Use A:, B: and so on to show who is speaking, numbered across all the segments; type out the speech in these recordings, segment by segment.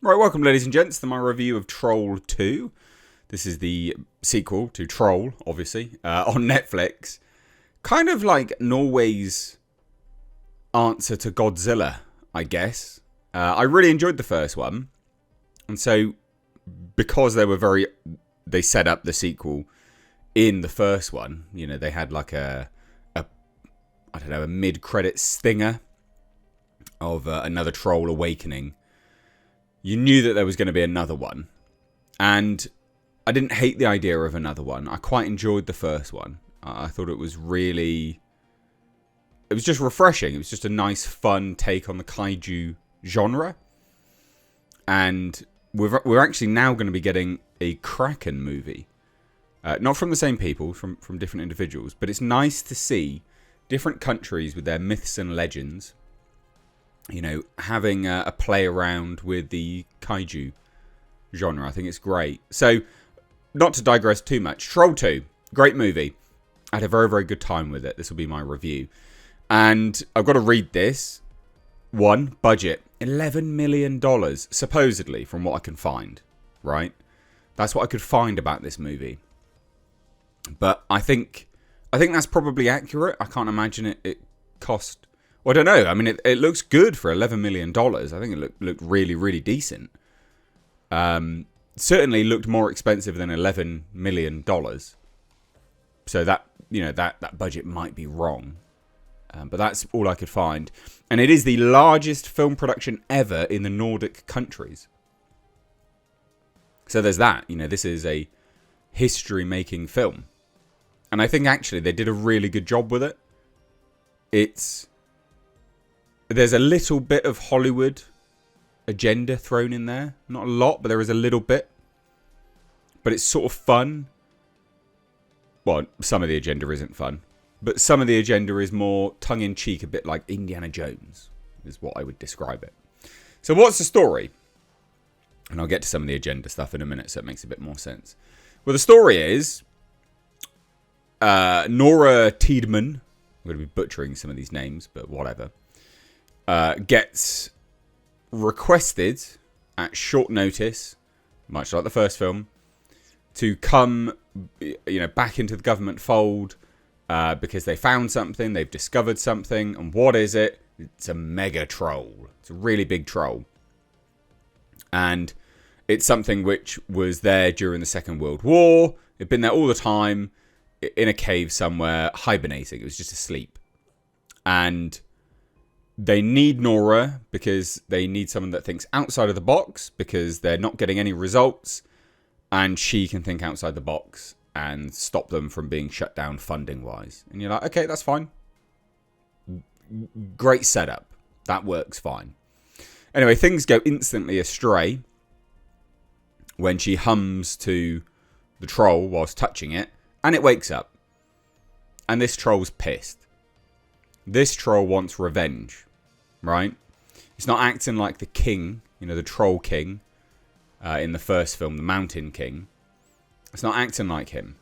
A: Right, welcome ladies and gents to my review of Troll 2. This is the sequel to Troll, obviously, on Netflix. Kind of like Norway's answer to Godzilla, I guess. I really enjoyed the first one. And so, because they set up the sequel in the first one, you know, they had like a mid-credit stinger of another troll awakening. You knew that there was going to be another one. And I didn't hate the idea of another one. I quite enjoyed the first one. I thought it was just refreshing. It was just a nice, fun take on the Kaiju genre. And we're actually now going to be getting a Kraken movie. Not from the same people, from different individuals. But it's nice to see different countries with their myths and legends, you know, having a play around with the Kaiju genre. I think it's great. So, not to digress too much, Troll 2, great movie. I had a very, very good time with it. This will be my review. And I've got to read this. One, budget, $11 million, supposedly, from what I can find. Right? That's what I could find about this movie. But I think that's probably accurate. I can't imagine it cost... Well, I don't know. I mean, it looks good for $11 million. I think it looked really, really decent. Certainly looked more expensive than $11 million. So that, you know, that budget might be wrong. But that's all I could find. And it is the largest film production ever in the Nordic countries. So there's that. You know, this is a history-making film. And I think actually they did a really good job with it. There's a little bit of Hollywood agenda thrown in there. Not a lot, but there is a little bit. But it's sort of fun. Well, some of the agenda isn't fun. But some of the agenda is more tongue-in-cheek, a bit like Indiana Jones, is what I would describe it. So what's the story? And I'll get to some of the agenda stuff in a minute, so it makes a bit more sense. Well, the story is... Nora Tiedman, I'm going to be butchering some of these names, but whatever, gets requested at short notice, much like the first film, to come, you know, back into the government fold because they found something, they've discovered something, and what is it? It's a mega troll. It's a really big troll. And it's something which was there during the Second World War. It'd been there all the time, in a cave somewhere, hibernating. It was just asleep. And they need Nora because they need someone that thinks outside of the box because they're not getting any results. And she can think outside the box and stop them from being shut down funding-wise. And you're like, okay, that's fine. Great setup. That works fine. Anyway, things go instantly astray when she hums to the troll whilst touching it. And it wakes up. And this troll's pissed. This troll wants revenge. Right? It's not acting like the king. You know, the troll king. In the first film, the Mountain King. It's not acting like him.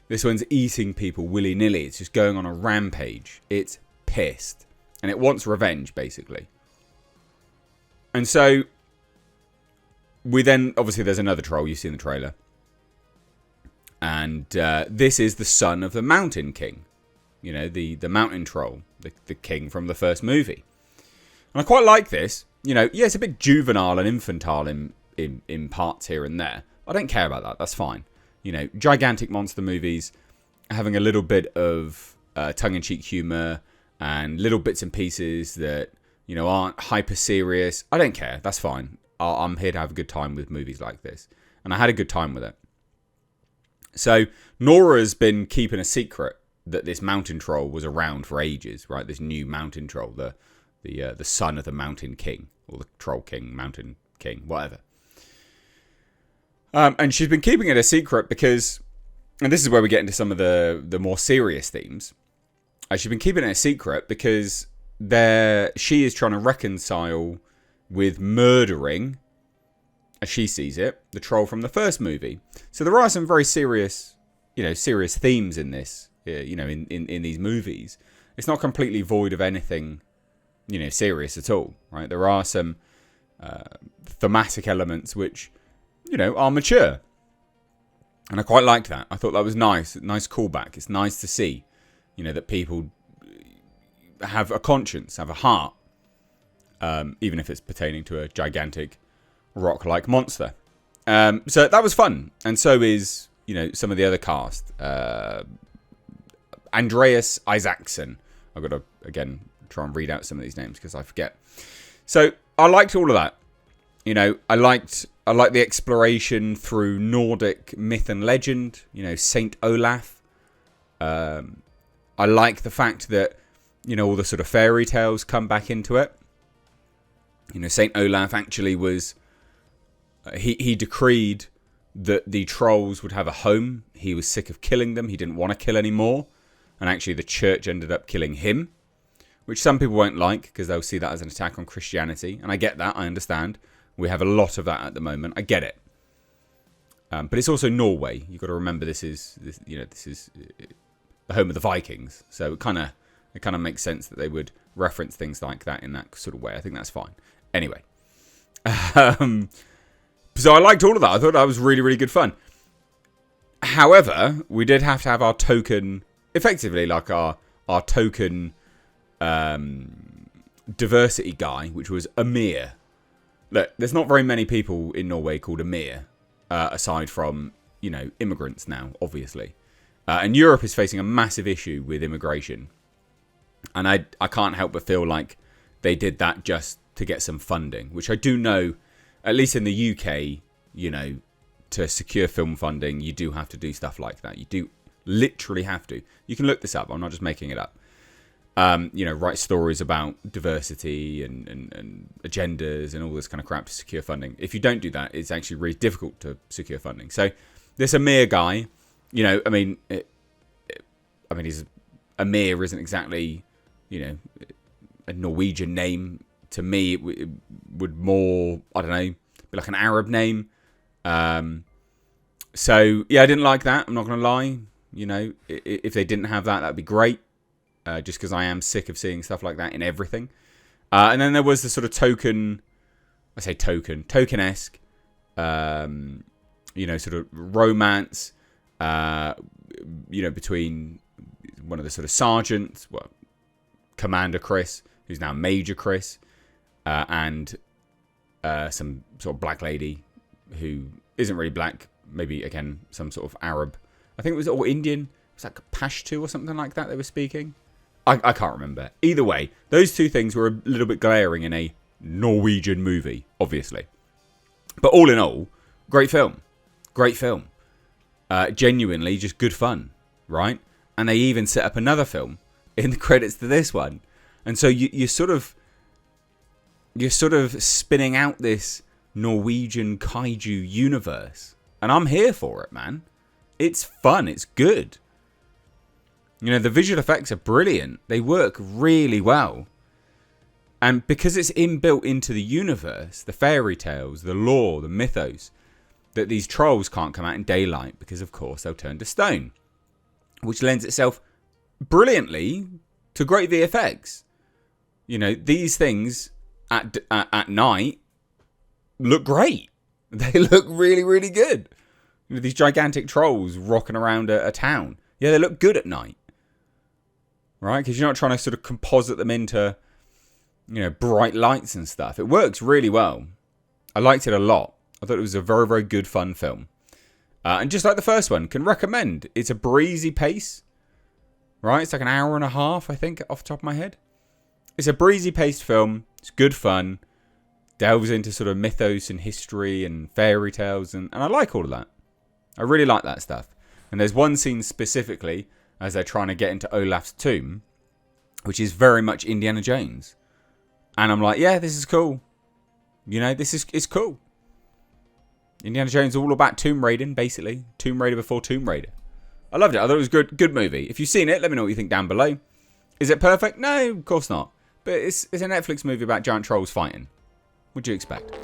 A: This one's eating people willy-nilly. It's just going on a rampage. It's pissed. And it wants revenge, basically. And so... we then... obviously, there's another troll. You see in the trailer. And this is the son of the Mountain King. You know, the mountain troll. The king from the first movie. And I quite like this. You know, yeah, it's a bit juvenile and infantile in parts here and there. I don't care about that. That's fine. You know, gigantic monster movies having a little bit of tongue-in-cheek humour and little bits and pieces that, you know, aren't hyper serious. I don't care. That's fine. I'm here to have a good time with movies like this. And I had a good time with it. So, Nora's been keeping a secret that this mountain troll was around for ages, right? This new mountain troll, the son of the Mountain King, or the Troll King, Mountain King, whatever. And she's been keeping it a secret because, and this is where we get into some of the more serious themes. She's been keeping it a secret because she is trying to reconcile with murdering, as she sees it, the troll from the first movie. So there are some very serious themes in this, in these movies. It's not completely void of anything, serious at all, right? There are some thematic elements which, are mature. And I quite liked that. I thought that was nice callback. It's nice to see, that people have a conscience, have a heart, even if it's pertaining to a gigantic rock-like monster. So that was fun. And so is, some of the other cast. Andreas Isaacson. I've got to, again, try and read out some of these names because I forget. So I liked all of that. I liked the exploration through Nordic myth and legend. Saint Olaf. I like the fact that, all the sort of fairy tales come back into it. Saint Olaf actually was... He decreed that the trolls would have a home. He was sick of killing them. He didn't want to kill anymore. And actually the church ended up killing him, which some people won't like because they'll see that as an attack on Christianity. And I get that. I understand. We have a lot of that at the moment. I get it. But it's also Norway. You've got to remember this is the home of the Vikings. So it kind of makes sense that they would reference things like that in that sort of way. I think that's fine. Anyway. So I liked all of that. I thought that was really, really good fun. However, we did have to have our token, effectively like our token diversity guy, which was Amir. Look, there's not very many people in Norway called Amir, aside from, immigrants now, obviously. And Europe is facing a massive issue with immigration. And I can't help but feel like they did that just to get some funding, which I do know, at least in the UK, to secure film funding, you do have to do stuff like that. You do literally have to. You can look this up. I'm not just making it up. Write stories about diversity and agendas and all this kind of crap to secure funding. If you don't do that, it's actually really difficult to secure funding. So this Amir guy, he's Amir isn't exactly, a Norwegian name. To me, it would more, I don't know, be like an Arab name. So, yeah, I didn't like that. I'm not going to lie. If they didn't have that, that'd be great. Just because I am sick of seeing stuff like that in everything. And then there was the sort of token-esque, sort of romance, between one of the sort of sergeants, Commander Chris, who's now Major Chris, and some sort of black lady who isn't really black, maybe, again, some sort of Arab. I think it was all Indian. It was like Pashto or something like that they were speaking. I can't remember. Either way, those two things were a little bit glaring in a Norwegian movie, obviously. But all in all, great film. Great film. Genuinely just good fun, right? And they even set up another film in the credits to this one. And so you're sort of spinning out this Norwegian Kaiju universe. And I'm here for it, man. It's fun. It's good. The visual effects are brilliant. They work really well. And because it's inbuilt into the universe, the fairy tales, the lore, the mythos, that these trolls can't come out in daylight because, of course, they'll turn to stone. Which lends itself brilliantly to great VFX. These things at night look great. They look really, really good. These gigantic trolls rocking around a town. Yeah, they look good at night. Right? Because you're not trying to sort of composite them into, bright lights and stuff. It works really well. I liked it a lot. I thought it was a very, very good, fun film. And just like the first one, can recommend. It's a breezy pace. Right? It's like an hour and a half, I think, off the top of my head. It's a breezy paced film. It's good fun. Delves into sort of mythos and history and fairy tales. And I like all of that. I really like that stuff. And there's one scene specifically as they're trying to get into Olaf's tomb, which is very much Indiana Jones. And I'm like, yeah, this is cool. It's cool. Indiana Jones is all about tomb raiding, basically. Tomb Raider before Tomb Raider. I loved it. I thought it was a good movie. If you've seen it, let me know what you think down below. Is it perfect? No, of course not. But it's a Netflix movie about giant trolls fighting. What do you expect?